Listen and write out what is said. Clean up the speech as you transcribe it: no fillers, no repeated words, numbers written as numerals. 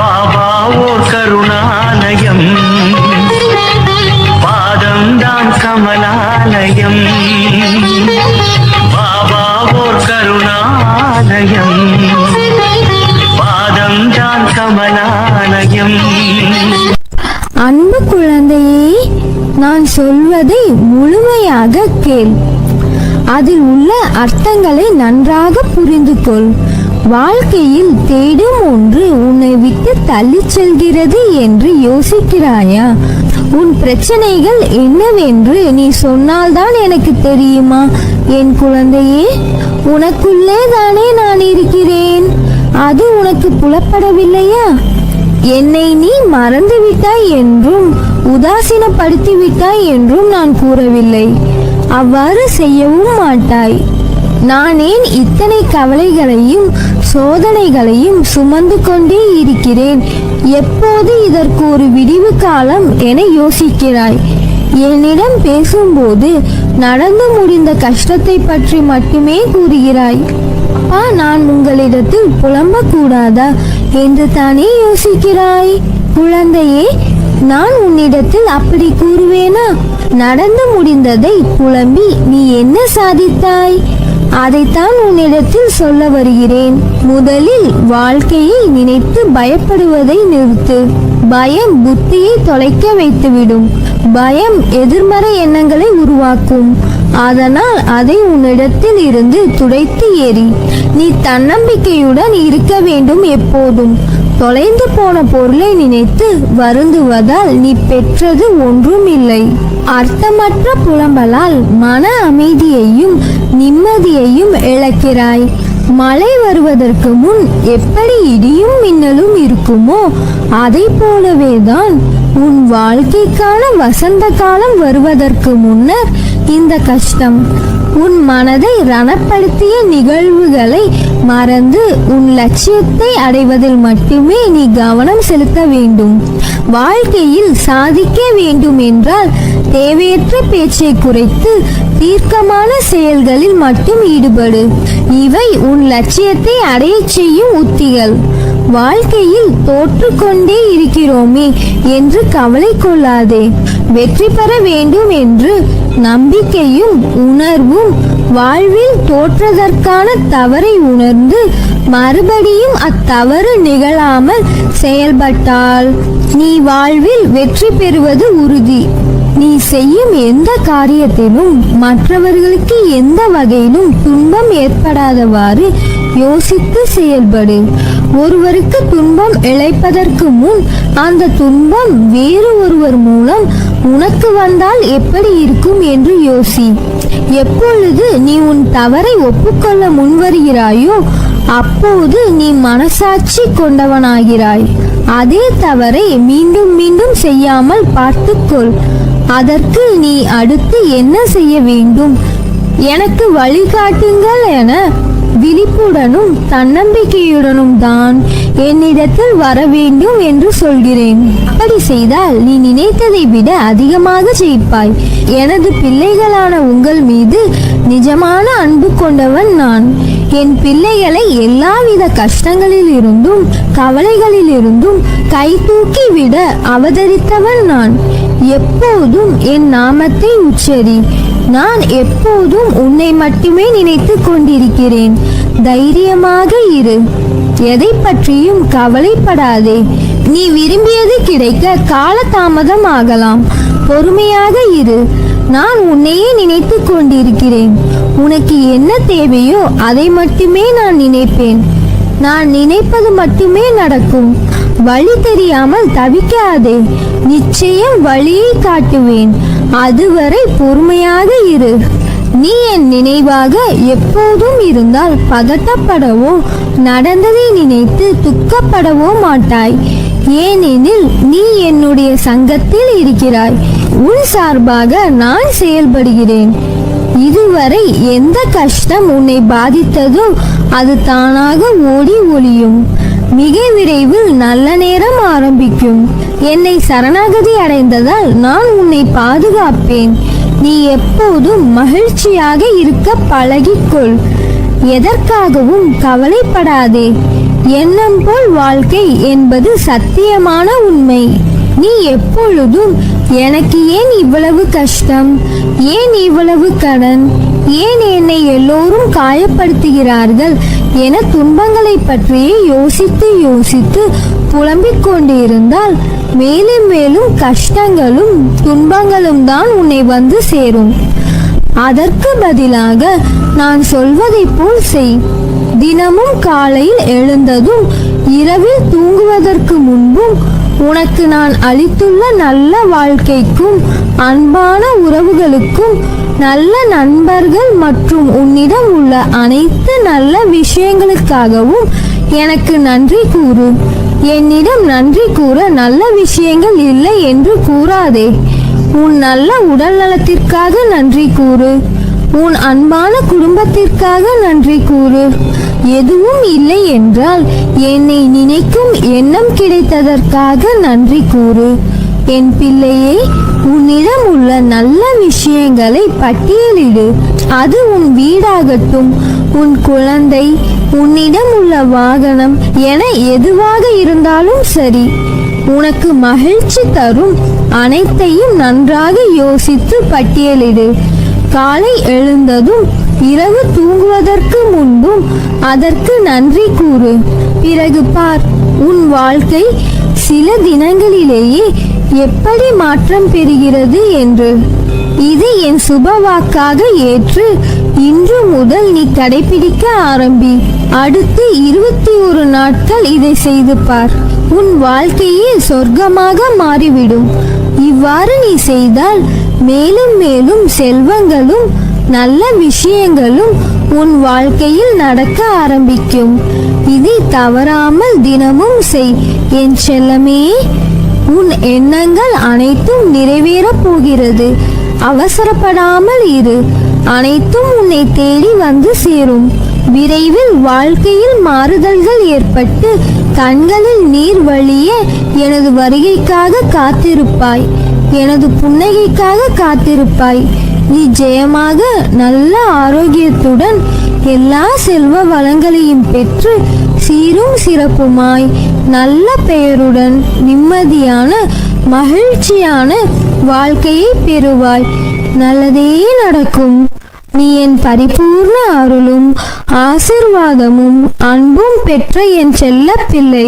பாபா ஓர் கருணாலயம், பாதம்தான் கமலாலயம். பாபா ஓர் கருணாலயம், பாதம்தான் கமலாலயம். அன்பு குழந்தையே, நான் சொல்வதை முழுமையாக கேள். அதில் உள்ள அர்த்தங்களை நன்றாக புரிந்து கொள். வாழ்க்கையில் தேடும் ஒன்று உன்னை விட்டு தள்ளிச் செல்கிறது என்று யோசிக்கிறாயா? உன் பிரச்சனைகள் என்னவென்று நீ சொன்னால்தான் எனக்கு தெரியுமா என் குழந்தையே? உனக்குள்ளே தானே நான் இருக்கிறேன். அது உனக்கு புலப்படவில்லையா? என்னை நீ மறந்துவிட்டாய் என்றும் உதாசீனப்படுத்திவிட்டாய் என்றும் நான் கூறவில்லை. அவ்வாறு செய்யவும் மாட்டாய். நான் ஏன் இத்தனை கவலைகளையும் சோதனைகளையும் சுமந்து கொண்டே இருக்கிறேன்? எப்போது இதற்கு ஒரு விடிவு காலம் என யோசிக்கிறாய். என்னிடம் பேசும்போது நடந்து முடிந்த கஷ்டத்தை பற்றி மட்டுமே கூறுகிறாய். அப்பா, நான் உங்களிடத்தில் புலம்பக்கூடாதா என்று தானே யோசிக்கிறாய்? குழந்தையே, நான் உன்னிடத்தில் அப்படி கூறுவேனா? நடந்து முடிந்ததை புலம்பி நீ என்ன சாதித்தாய்? அதைத்தான் உன்னிடத்தில் சொல்ல வருகிறேன். முதலில் வாழ்க்கையை நினைத்து பயப்படுவதை நிறுத்து. பயம் புத்தியை தொலைக்க வைத்துவிடும். பயம் எதிர்மறை எண்ணங்களை உருவாக்கும். அதனால் அதை உன்னிடத்தில் இருந்து துடைத்து எறி. நீ தன்னம்பிக்கையுடன் இருக்க வேண்டும் எப்போதும். தொலைந்து போன பொருளை நினைத்து வருந்துவதால் நீ பெற்றது ஒன்றும் இல்லை. அர்த்தமற்ற புலம்பலால் மன அமைதியையும் நிம்மதியையும் இழக்கிறாய். மழை வருவதற்கு முன் எப்படி இடியும் மின்னலும் இருக்குமோ அதை போலவேதான் உன் வாழ்க்கைக்கான வசந்த காலம் வருவதற்கு முன்னர் இந்த கஷ்டம். உன் மனதை ரணப்படுத்திய நிகழ்வுகளை மறந்து உன் லட்சியத்தை அடைவதில் மட்டுமே நீ கவனம் செலுத்த வேண்டும். வாழ்க்கையில் சாதிக்க வேண்டும் என்றால் தேவையற்ற பேச்சை குறைத்து தீர்க்கமான செயல்களில் மட்டும் ஈடுபடு. இவை உன் லட்சியத்தை அடையச் செய்யும் உத்திகள். வாழ்க்கையில் தோற்றுக்கொண்டே இருக்கிறோமே என்று கவலை கொள்ளாதே. வெற்றி பெற வேண்டும் என்று நம்பிக்கையும் உணர்வும் வாழ்வில் தோற்றதற்கான தவறை உணர்ந்து மறுபடியும் அத்தவறு நிகழாமல் செயல்பட்டால் நீ வாழ்வில் வெற்றி பெறுவது உறுதி. நீ செய்யும் எந்த காரியத்திலும் மற்றவர்களுக்கு எந்த வகையிலும் துன்பம் ஏற்படாதவாறு யோசித்து செயல்படு. ஒருவருக்கு துன்பம் இழைப்பதற்கு முன் அந்த துன்பம் வேறு ஒருவர் மூலம் உனக்கு வந்தால் எப்படி இருக்கும் என்று யோசி. எப்பொழுது நீ உன் தவறை ஒப்புக்கொள்ள முன்வருகிறாயோ அப்போது நீ மனசாட்சி கொண்டவனாகிறாய். அதே தவறை மீண்டும் மீண்டும் செய்யாமல் பார்த்துக்கொள். அதற்கு நீ அடுத்து என்ன செய்ய வேண்டும், எனக்கு வழிகாட்டுங்கள் என விழிப்புடனும் தன்னம்பிக்கையுடனும் தான் என்னிடத்தில் வர வேண்டும் என்று சொல்கிறேன். அப்படி செய்தால் நீ நினைத்ததை விட அதிகமாக ஜெயிப்பாய். எனது பிள்ளைகளான உங்கள் மீது நிஜமான அன்பு கொண்டவன் நான். என் பிள்ளைகளை எல்லாவித கஷ்டங்களில் இருந்தும் கவலைகளில் இருந்தும் கை தூக்கி விட அவதரித்தவன் நான். எப்போதும் என் நாமத்தை உச்சரி. நான் எப்போதும் உன்னை மட்டுமே நினைத்து கொண்டிருக்கிறேன். தைரியமாக இரு. எதை பற்றியும் கவலைப்படாதே. நீ விரும்பியது கிடைக்க காலதாமதம் ஆகலாம். பொறுமையாக இரு. நான் உன்னையே நினைத்து கொண்டிருக்கிறேன். உனக்கு என்ன தேவையோ அதை மட்டுமே நான் நினைப்பேன். நான் நினைப்பது மட்டுமே நடக்கும். வழி தெரியாமல் தவிக்காதே. நிச்சயம் வழியை காட்டுவேன். அதுவரை பொறுமையாக இரு. நீ என் நினைவாக எப்போதும் இருந்தால் பதட்டப்படவோ நடந்ததை நினைத்து துக்கப்படவோ மாட்டாய். ஏனெனில் நீ என்னுடைய சங்கத்தில் இருக்கிறாய். உன் சார்பாக நான் செயல்படுகிறேன். இதுவரை எந்த கஷ்டம் உன்னை பாதித்ததோ அது தானாக ஓடி ஒளியும். மிக விரைவில் நல்ல நேரம் ஆரம்பிக்கும். என்னை சரணாகதி அடைந்ததால் நான் உன்னை பாதுகாப்பேன். நீ எப்போதும் மகிழ்ச்சியாக இருக்க பழகிக்கொள். எதற்காகவும் கவலைப்படாதே. எண்ணம் போல் வாழ்க்கை என்பது சத்தியமான உண்மை. நீ எப்பொழுதும் எனக்கு ஏன் இவ்வளவு கஷ்டம், ஏன் இவ்வளவு கடன், ஏன் என்னை எல்லோரும் காயப்படுத்துகிறார்கள் என துன்பங்களை பற்றியே யோசித்து யோசித்து புலம்பிக் கொண்டிருந்தால் மேலும் மேலும் கஷ்டங்களும் துன்பங்களும் தான் உன்னை வந்து சேரும். அதற்கு பதிலாக நான் சொல்வதைப் போல் செய். தினமும் காலையில் எழுந்ததும் இரவில் தூங்குவதற்கு முன்பும் உனக்கு நான் அளித்துள்ள நல்ல வாழ்க்கைக்கும் அன்பான உறவுகளுக்கும் நல்ல நண்பர்கள் மற்றும் உன்னிடம் உள்ள அனைத்து நல்ல விஷயங்களுக்காகவும் எனக்கு நன்றி கூறு. என்னிடம் நன்றி கூற நல்ல விஷயங்கள் இல்லை என்று கூறாதே. உன் நல்ல உடல் நலத்திற்காக நன்றி கூறு. உன் அன்பான குடும்பத்திற்காக நன்றி கூறு. எதுவும் இல்லை என்றால் என்னை நினைக்கும் எண்ணம் கிடைத்ததற்காக நன்றி கூறு. என் பிள்ளையே, உன்னிடம் உள்ள நல்ல விஷயங்களை பட்டியலிடு. அது உன் வீடாகட்டும், உன் குழந்தை, உன்னிடம் உள்ள வாகனம் என எதுவாக இருந்தாலும் சரி. உனக்கு மகிழ்ச்சி தரும் அனைத்தையும் நன்றாக யோசித்து பட்டியலிடு. காலை எழுந்ததும் இரவு தூங்குவதற்கு முன்பும் அதற்கு நன்றி கூறு. பிறகு பார், உன் வாழ்க்கை சில தினங்களிலேயே எப்படி மாற்றம் பெறுகிறது என்று. இது என் சுபவாக்காக ஏற்று இன்று முதல் நீ கடைபிடிக்க ஆரம்பி. அடுத்து 21 நாட்கள் இதை செய்து பார். உன் வாழ்க்கையே சொர்க்கமாக மாறிவிடும். இவ்வாறு நீ செய்தால் மேலும் மேலும் செல்வங்களும் நல்ல விஷயங்களும் உன் வாழ்க்கையில் நடக்க ஆரம்பிக்கும். இதை தவறாமல் தினமும் செய் என் செல்லமே. உன் எண்ணங்கள் அனைத்தும் நிறைவேறப் போகிறது. அவசரப்படாமல் இரு. அனைத்தும் உன்னை தேடி வந்து சேரும். விரைவில் வாழ்க்கையில் மாறுதல்கள் ஏற்பட்டு கண்களில் நீர் வழிய எனது வருகைக்காக காத்திருப்பாய். எனது புன்னகைக்காக காத்திருப்பாய். நீ ஜெயமாக நல்ல ஆரோக்கியத்துடன் எல்லா செல்வ வளங்களையும் பெற்று சீரும் சிறப்புமாய் நல்ல பெயருடன் நிம்மதியான மகிழ்ச்சியான வாழ்க்கையை பெறுவாய். நல்லதே நடக்கும். நீ என் பரிபூர்ண அருளும் ஆசிர்வாதமும் அன்பும் பெற்ற என் செல்ல பிள்ளை.